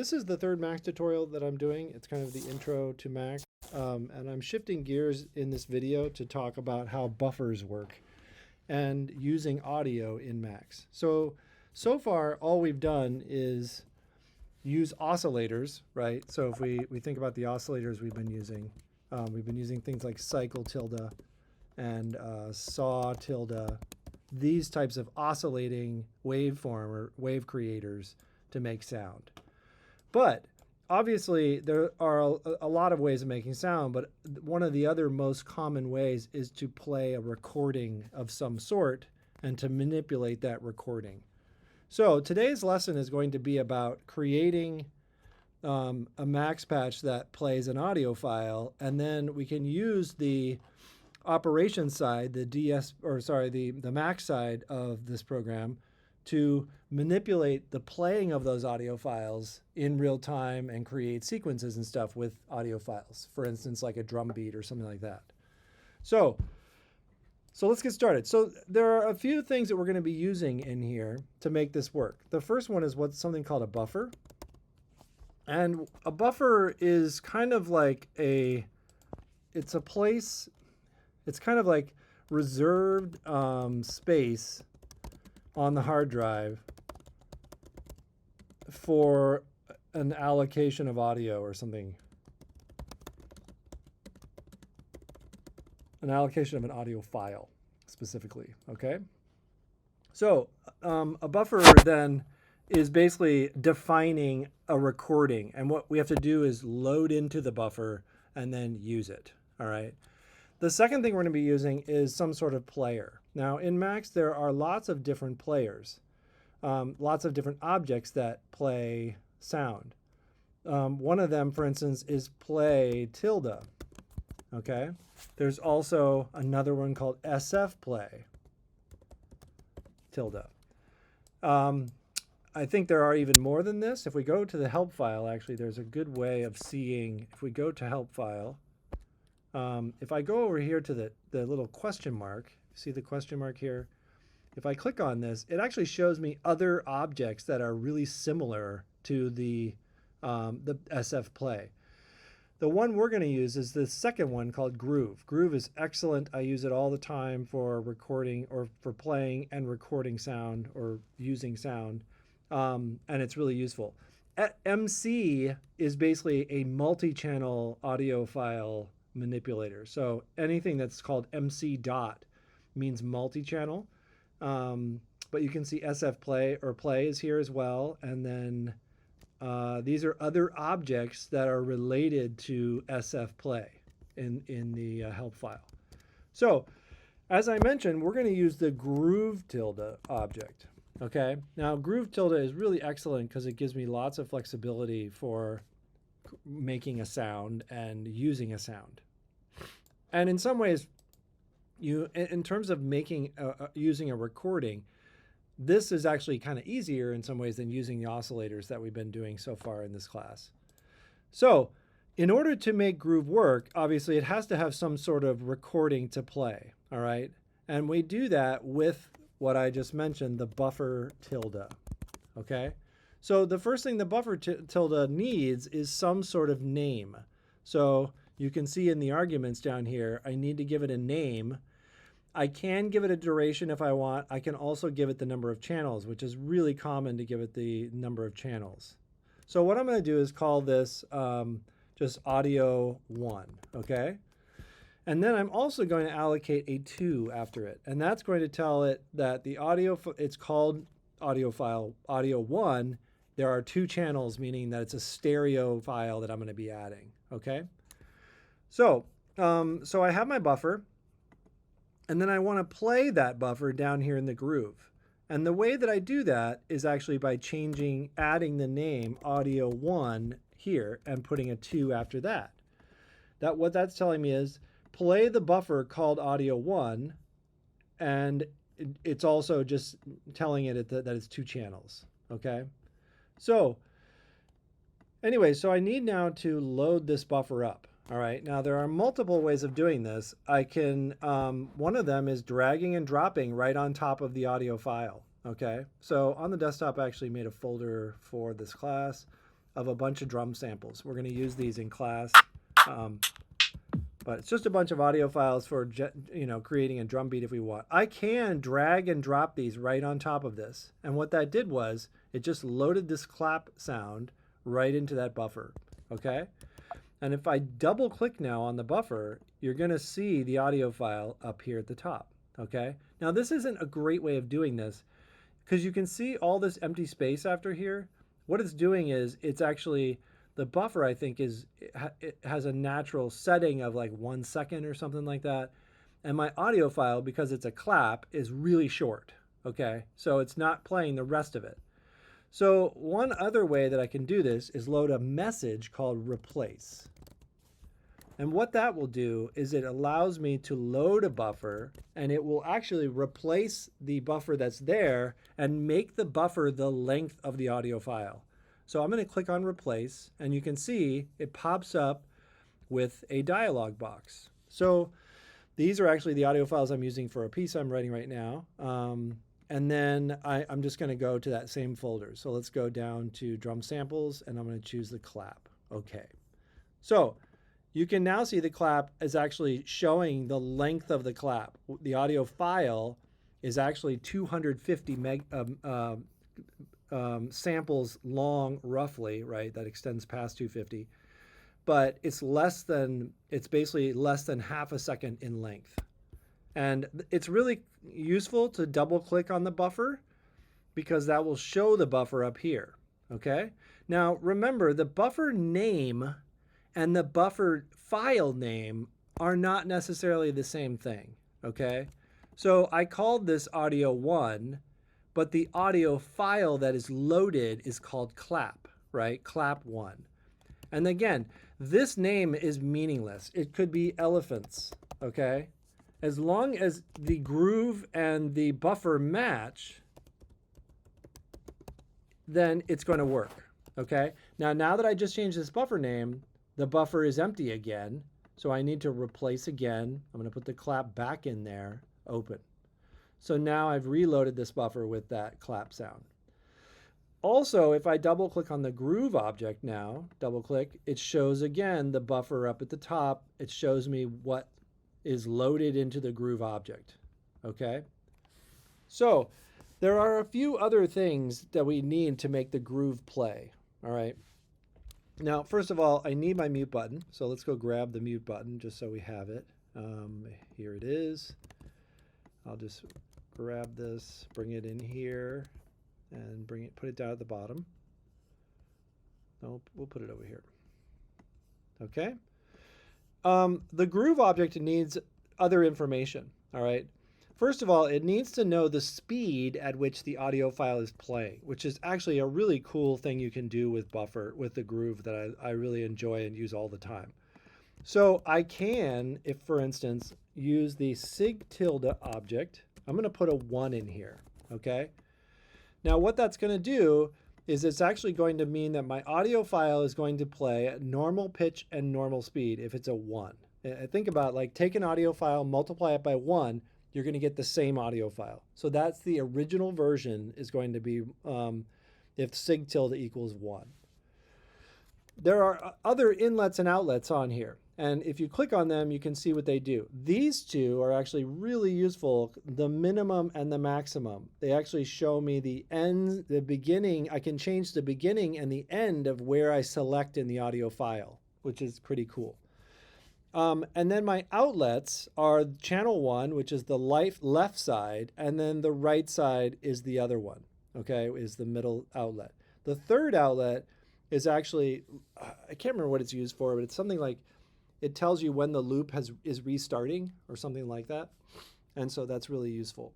this is the third Max tutorial that I'm doing. It's kind of the intro to Max. And I'm shifting gears in this video to talk about how buffers work and using audio in Max. So far, all we've done is use oscillators, right? So if we think about the oscillators we've been using things like cycle tilde and saw tilde, these types of oscillating waveform or wave creators to make sound. But obviously there are a lot of ways of making sound, but one of the other most common ways is to play a recording of some sort and to manipulate that recording. So today's lesson is going to be about creating a Max patch that plays an audio file, and then we can use the operations side, the Max side of this program to manipulate the playing of those audio files in real time and create sequences and stuff with audio files. For instance, like a drum beat or something like that. So let's get started. So there are a few things that we're going to be using in here to make this work. The first one is something called a buffer. And a buffer is kind of like it's a place, it's kind of like reserved space on the hard drive for an allocation of audio or something. An allocation of an audio file specifically, okay? So a buffer then is basically defining a recording, and what we have to do is load into the buffer and then use it, all right? The second thing we're going to be using is some sort of player. Now in Max there are lots of different players, lots of different objects that play sound. One of them, for instance, is play tilde, okay? There's also another one called SF play tilde. I think there are even more than this. If we go to the help file, actually, there's a good way of seeing. If we go to help file, if I go over here to the little question mark, see the question mark here? If I click on this, it actually shows me other objects that are really similar to the SF play. The one we're going to use is the second one called Groove. Groove is excellent. I use it all the time for recording or for playing and recording sound or using sound, and it's really useful. MC is basically a multi-channel audio file manipulator. So anything that's called MC dot means multi-channel, but you can see SF play or play is here as well, and then these are other objects that are related to SF play in the help file. So as I mentioned, we're going to use the groove tilde object. Okay, now groove tilde is really excellent because it gives me lots of flexibility for making a sound and using a sound. And in some ways, in terms of making using a recording, this is actually kind of easier in some ways than using the oscillators that we've been doing so far in this class. So in order to make Groove work, obviously it has to have some sort of recording to play, all right? And we do that with what I just mentioned, the buffer tilde, okay? So the first thing the buffer tilde needs is some sort of name. So you can see in the arguments down here, I need to give it a name. I can give it a duration if I want. I can also give it the number of channels, which is really common to give it the number of channels. So what I'm going to do is call this just audio 1, okay? And then I'm also going to allocate a 2 after it. And that's going to tell it that the audio, it's called audio file audio 1. There are 2 channels, meaning that it's a stereo file that I'm going to be adding, okay? So I have my buffer. And then I want to play that buffer down here in the groove. And the way that I do that is actually by adding the name audio 1 here and putting a 2 after that. What that's telling me is play the buffer called audio 1, and it's also just telling it that it's 2 channels, okay? So anyway, so I need now to load this buffer up. All right, now there are multiple ways of doing this. I can, one of them is dragging and dropping right on top of the audio file, okay? So on the desktop, I actually made a folder for this class. of a bunch of drum samples. We're going to use these in class. But it's just a bunch of audio files for, creating a drum beat if we want. I can drag and drop these right on top of this. And what that did was it just loaded this clap sound right into that buffer, okay? And if I double click now on the buffer, you're going to see the audio file up here at the top, okay? Now this isn't a great way of doing this because you can see all this empty space after here. What it's doing is it's actually, the buffer I think it has a natural setting of like 1 second or something like that. And my audio file, because it's a clap, is really short, okay? So it's not playing the rest of it. So one other way that I can do this is load a message called replace. And what that will do is it allows me to load a buffer, and it will actually replace the buffer that's there and make the buffer the length of the audio file. So I'm going to click on replace, and you can see it pops up with a dialog box. So these are actually the audio files I'm using for a piece I'm writing right now. And then I'm just going to go to that same folder. So let's go down to drum samples, and I'm going to choose the clap. Okay. So you can now see the clap is actually showing the length of the clap. The audio file is actually 250 samples long, roughly, right? That extends past 250. But it's basically less than half a second in length. And it's really useful to double click on the buffer because that will show the buffer up here, okay? Now remember, the buffer name and the buffer file name are not necessarily the same thing, okay? So I called this audio 1, but the audio file that is loaded is called clap, right? Clap 1. And again, this name is meaningless. It could be elephants, okay? As long as the groove and the buffer match, then it's going to work, okay? Now that I just changed this buffer name, the buffer is empty again, so I need to replace again. I'm going to put the clap back in there, open. So now I've reloaded this buffer with that clap sound. Also, if I double click on the groove object now, double click, it shows again the buffer up at the top. It shows me what is loaded into the groove object, okay? So there are a few other things that we need to make the groove play, all right? Now, first of all, I need my mute button. So let's go grab the mute button just so we have it. Here it is. I'll just grab this, bring it in here, and put it down at the bottom. No, we'll put it over here. Okay. The groove object needs other information, all right? First of all, it needs to know the speed at which the audio file is playing, which is actually a really cool thing you can do with the groove that I really enjoy and use all the time. So I can, if for instance, use the sig tilde object. I'm going to put a 1 in here, okay? Now what that's going to do is it's actually going to mean that my audio file is going to play at normal pitch and normal speed if it's a 1. Think about like take an audio file, multiply it by 1, you're going to get the same audio file. So that's the original version is going to be if sig tilde equals 1. There are other inlets and outlets on here. And if you click on them, you can see what they do. These two are actually really useful, the minimum and the maximum. They actually show me the end, the beginning. I can change the beginning and the end of where I select in the audio file, which is pretty cool. And then my outlets are channel 1, which is the left side, and then the right side is the other one, okay, is the middle outlet. The third outlet is actually, I can't remember what it's used for, but it's something like, it tells you when the loop is restarting or something like that. And so that's really useful.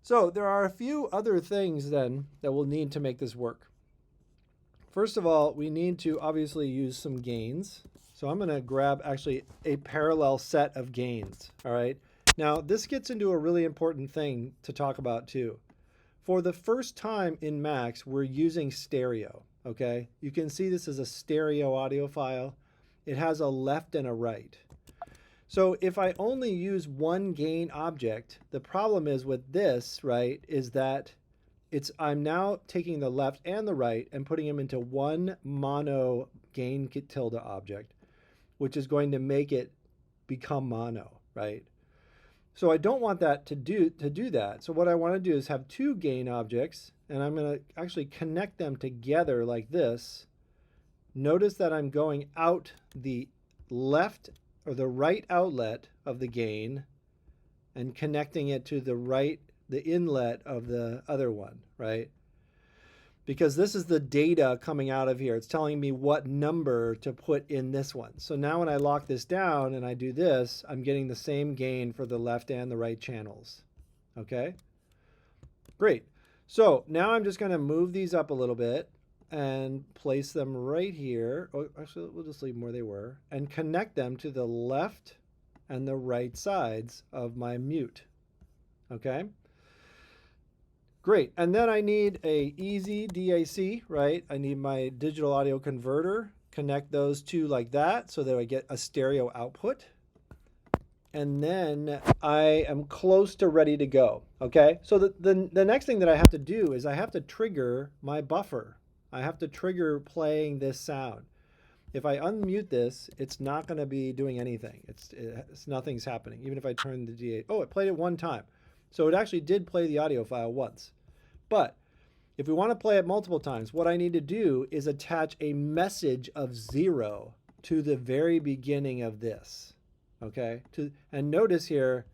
So there are a few other things then that we'll need to make this work. First of all, we need to obviously use some gains. So I'm going to grab actually a parallel set of gains. All right. Now this gets into a really important thing to talk about too. For the first time in Max, we're using stereo. Okay. You can see this is a stereo audio file. It has a left and a right. So if I only use one gain object, the problem is with this, right, is that I'm now taking the left and the right and putting them into one mono gain tilde object, which is going to make it become mono, right? So I don't want that to do that. So what I want to do is have two gain objects, and I'm going to actually connect them together like this. Notice that I'm going out the left or the right outlet of the gain and connecting it to the inlet of the other one, right? Because this is the data coming out of here. It's telling me what number to put in this one. So now when I lock this down and I do this, I'm getting the same gain for the left and the right channels. Okay? Great. So now I'm just going to move these up a little bit and place them right here. Oh, actually, we'll just leave them where they were and connect them to the left and the right sides of my mute. Okay? Great, and then I need a easy DAC, right? I need my digital audio converter, connect those two like that so that I get a stereo output. And then I am close to ready to go, okay? So the next thing that I have to do is I have to trigger my buffer. I have to trigger playing this sound. If I unmute this, it's not gonna be doing anything. Nothing's happening, even if I turn the DA. Oh, it played it one time. So it actually did play the audio file once. But if we want to play it multiple times, what I need to do is attach a message of 0 to the very beginning of this. Okay? And notice here,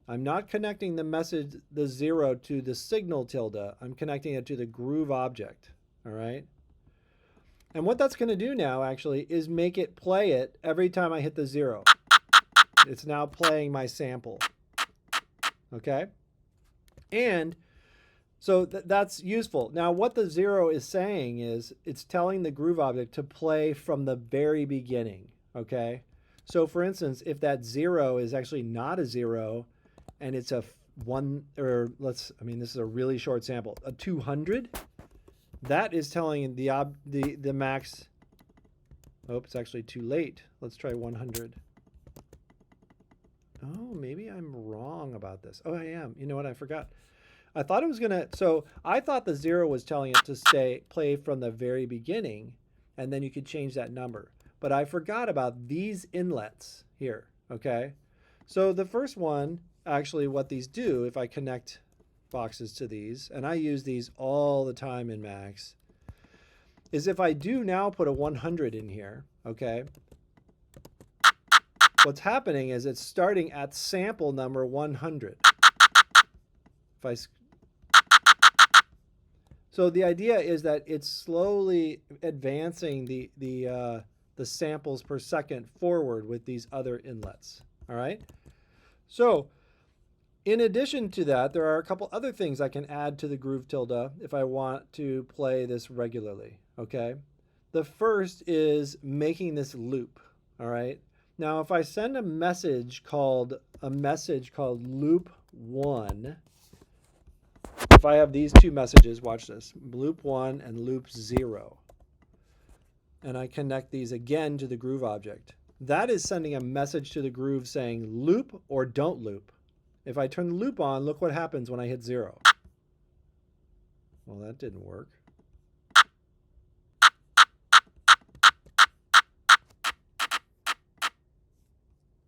I'm not connecting the 0 to the signal tilde. I'm connecting it to the groove object. All right? And what that's going to do now, actually, is make it play it every time I hit the 0. It's now playing my sample. Okay? And so that's useful. Now, what the 0 is saying is it's telling the groove object to play from the very beginning. Okay? So, for instance, if that 0 is actually not a 0 and it's a 1, or this is a really short sample, a 200, that is telling the max. Oh, it's actually too late. Let's try 100. Oh, maybe I'm wrong about this. Oh, I am. You know what? I forgot. I thought it was I thought the 0 was telling it to play from the very beginning, and then you could change that number. But I forgot about these inlets here, okay? So the first one, actually what these do, if I connect boxes to these, and I use these all the time in Max, is if I do now put a 100 in here, okay? What's happening is it's starting at sample number 100. So the idea is that it's slowly advancing the samples per second forward with these other inlets. All right. So in addition to that, there are a couple other things I can add to the groove tilde if I want to play this regularly. Okay. The first is making this loop. All right. Now, if I send a message called loop 1, if I have these two messages, watch this, loop 1 and loop 0, and I connect these again to the groove object, that is sending a message to the groove saying loop or don't loop. If I turn the loop on, look what happens when I hit 0. Well, that didn't work.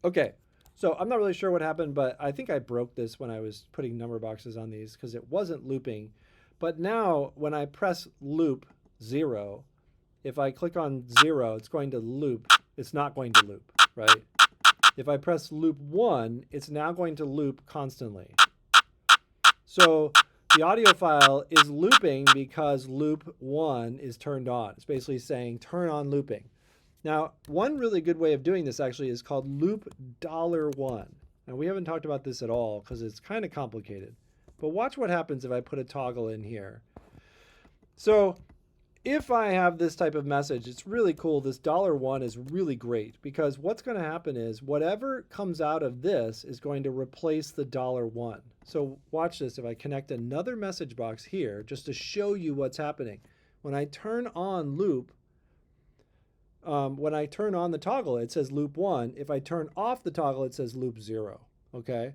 Okay, so I'm not really sure what happened, but I think I broke this when I was putting number boxes on these because it wasn't looping. But now when I press loop 0, if I click on 0, it's going to loop. It's not going to loop, right? If I press loop 1, it's now going to loop constantly. So the audio file is looping because loop 1 is turned on. It's basically saying turn on looping. Now, one really good way of doing this actually is called loop $1. Now, we haven't talked about this at all because it's kind of complicated. But watch what happens if I put a toggle in here. So if I have this type of message, it's really cool. This $1 is really great because what's going to happen is whatever comes out of this is going to replace the $1. So watch this. If I connect another message box here just to show you what's happening. When I turn on loop, when I turn on the toggle, it says loop 1. If I turn off the toggle, it says loop 0. Okay?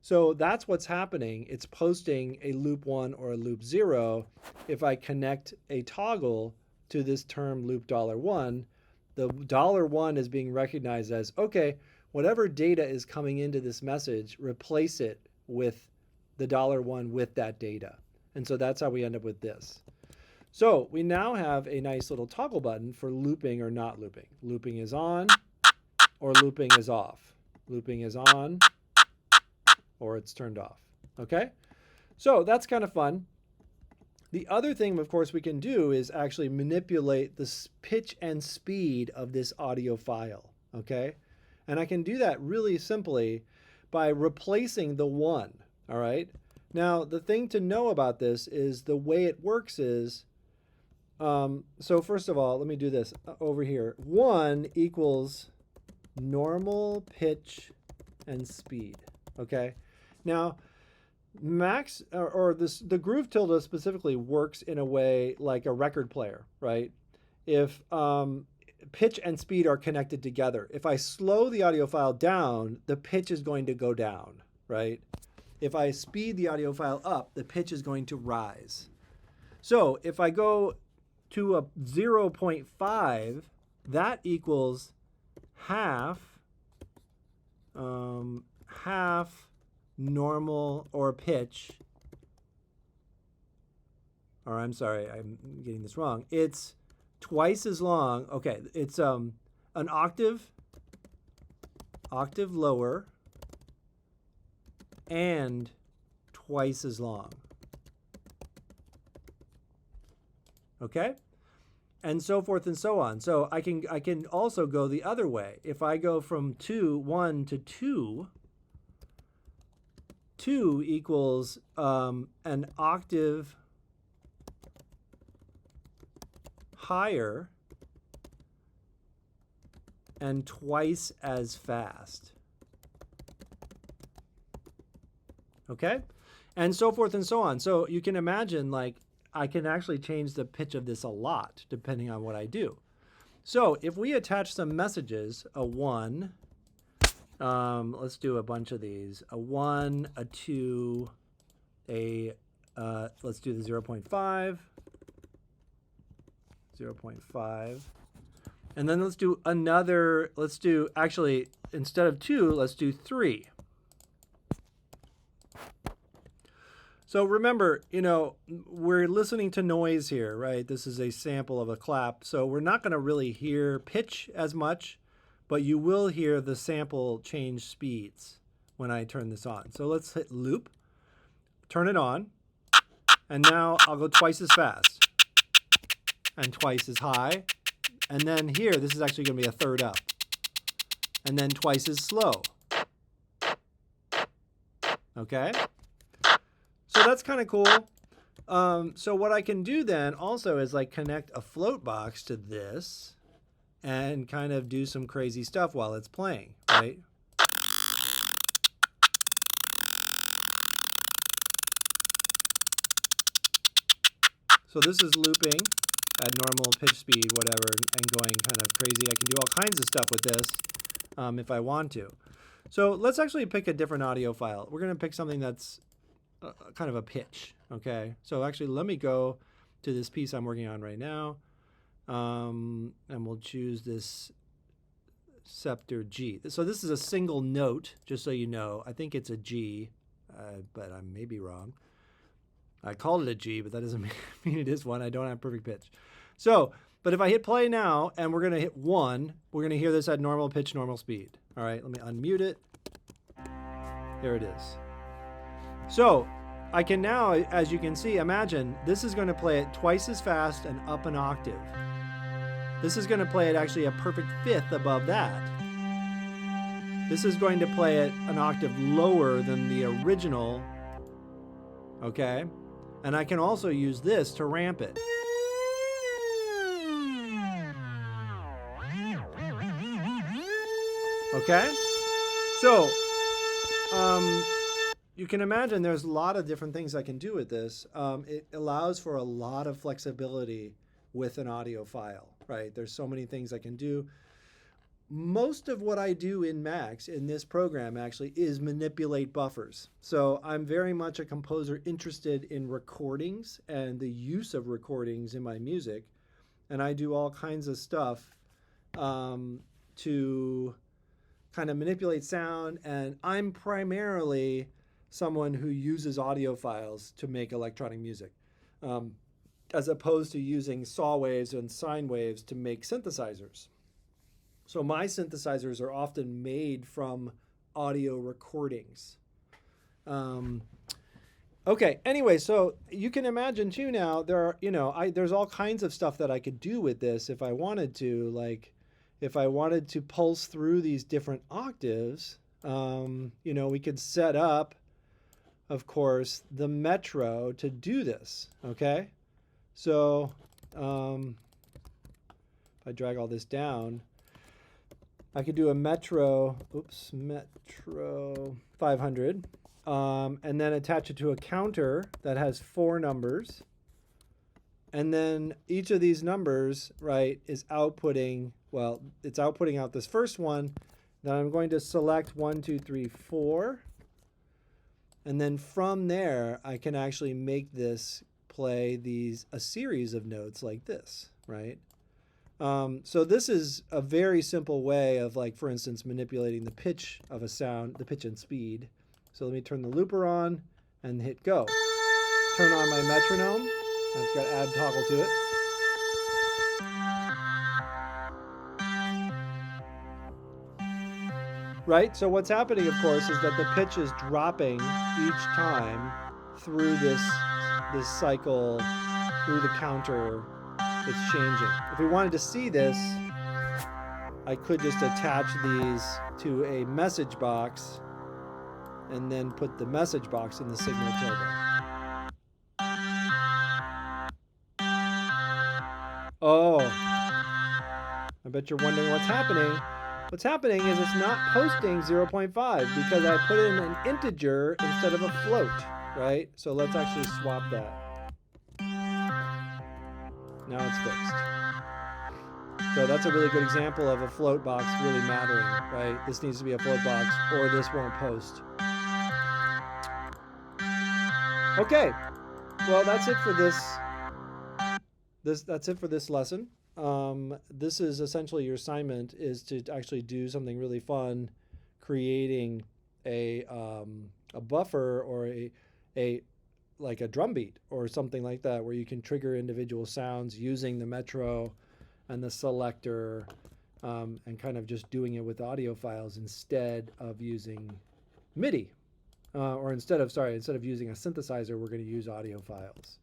So that's what's happening. It's posting a loop 1 or a loop 0. If I connect a toggle to this term loop $1, the $1 is being recognized as, okay, whatever data is coming into this message, replace it with the $1 with that data. And so that's how we end up with this. So we now have a nice little toggle button for looping or not looping. Looping is on or looping is off. Looping is on or it's turned off. Okay? So that's kind of fun. The other thing, of course, we can do is actually manipulate the pitch and speed of this audio file. Okay? And I can do that really simply by replacing the 1. All right? Now, the thing to know about this is the way it works is, so first of all, let me do this over here. 1 equals normal pitch and speed. Okay? Now, Max, the groove tilde specifically works in a way like a record player, right? If pitch and speed are connected together, if I slow the audio file down, the pitch is going to go down, right? If I speed the audio file up, the pitch is going to rise. So if I go to a 0.5, that equals half normal or pitch, or I'm sorry, I'm getting this wrong. It's twice as long. Okay, it's an octave lower and twice as long. Okay? And so forth and so on. So I can also go the other way. If I go from 1 to 2, 2 equals an octave higher and twice as fast. Okay? And so forth and so on. So you can imagine, like, I can actually change the pitch of this a lot depending on what I do. So if we attach some messages, a 1, let's do a bunch of these. A 1, a 2, let's do the 0.5, 0.5. And then let's do another, actually, instead of 2, let's do 3. So remember, we're listening to noise here, right? This is a sample of a clap. So we're not going to really hear pitch as much, but you will hear the sample change speeds when I turn this on. So let's hit loop, turn it on, and now I'll go twice as fast and twice as high. And then here, this is actually going to be a third up. And then twice as slow. Okay? So that's kind of cool. So what I can do then also is like connect a float box to this and kind of do some crazy stuff while it's playing, right? So this is looping at normal pitch speed, whatever, and going kind of crazy. I can do all kinds of stuff with this if I want to. So let's actually pick a different audio file. We're going to pick something that's kind of a pitch, okay? So actually, let me go to this piece I'm working on right now, and we'll choose this scepter G. So this is a single note, just so you know. I think it's a G, but I may be wrong. I called it a G, but that doesn't mean it is one. I don't have perfect pitch. So, but if I hit play now, and we're going to hit 1, we're going to hear this at normal pitch, normal speed. All right, let me unmute it. There it is. So I can now, as you can see, imagine this is going to play it twice as fast and up an octave. This is going to play it actually a perfect fifth above that. This is going to play it an octave lower than the original, okay? And I can also use this to ramp it. Okay? So, you can imagine there's a lot of different things I can do with this. It allows for a lot of flexibility with an audio file, right? There's so many things I can do. most of what I do in Max in this program actually is manipulate buffers. So I'm very much a composer interested in recordings and the use of recordings in my music. And I do all kinds of stuff to kind of manipulate sound. And I'm primarily someone who uses audio files to make electronic music, as opposed to using saw waves and sine waves to make synthesizers. So my synthesizers are often made from audio recordings. Okay, anyway, so you can imagine too now, there's all kinds of stuff that I could do with this if I wanted to. Like, if I wanted to pulse through these different octaves, we could set up, of course, the Metro to do this, okay? So if I drag all this down, I could do a Metro 500, and then attach it to a counter that has 4 numbers. And then each of these numbers, right, is outputting, well, it's outputting out this first one. Then I'm going to select 1, 2, 3, 4. And then from there, I can actually make this play a series of notes like this, right? So this is a very simple way of, like, for instance, manipulating the pitch of a sound, the pitch and speed. So let me turn the looper on and hit go. Turn on my metronome. I've got add toggle to it. Right, so what's happening, of course, is that the pitch is dropping each time through this cycle, through the counter. It's changing. If we wanted to see this, I could just attach these to a message box and then put the message box in the signal tilde. Oh, I bet you're wondering what's happening. What's happening is it's not posting 0.5 because I put in an integer instead of a float, right? So let's actually swap that. Now it's fixed. So that's a really good example of a float box really mattering, right? This needs to be a float box or this won't post. Okay, well, that's it for that's it for this lesson. This is essentially your assignment, is to actually do something really fun, creating a buffer or like a drum beat or something like that, where you can trigger individual sounds using the Metro and the selector, and kind of just doing it with audio files instead of using MIDI, or instead of using a synthesizer, we're going to use audio files.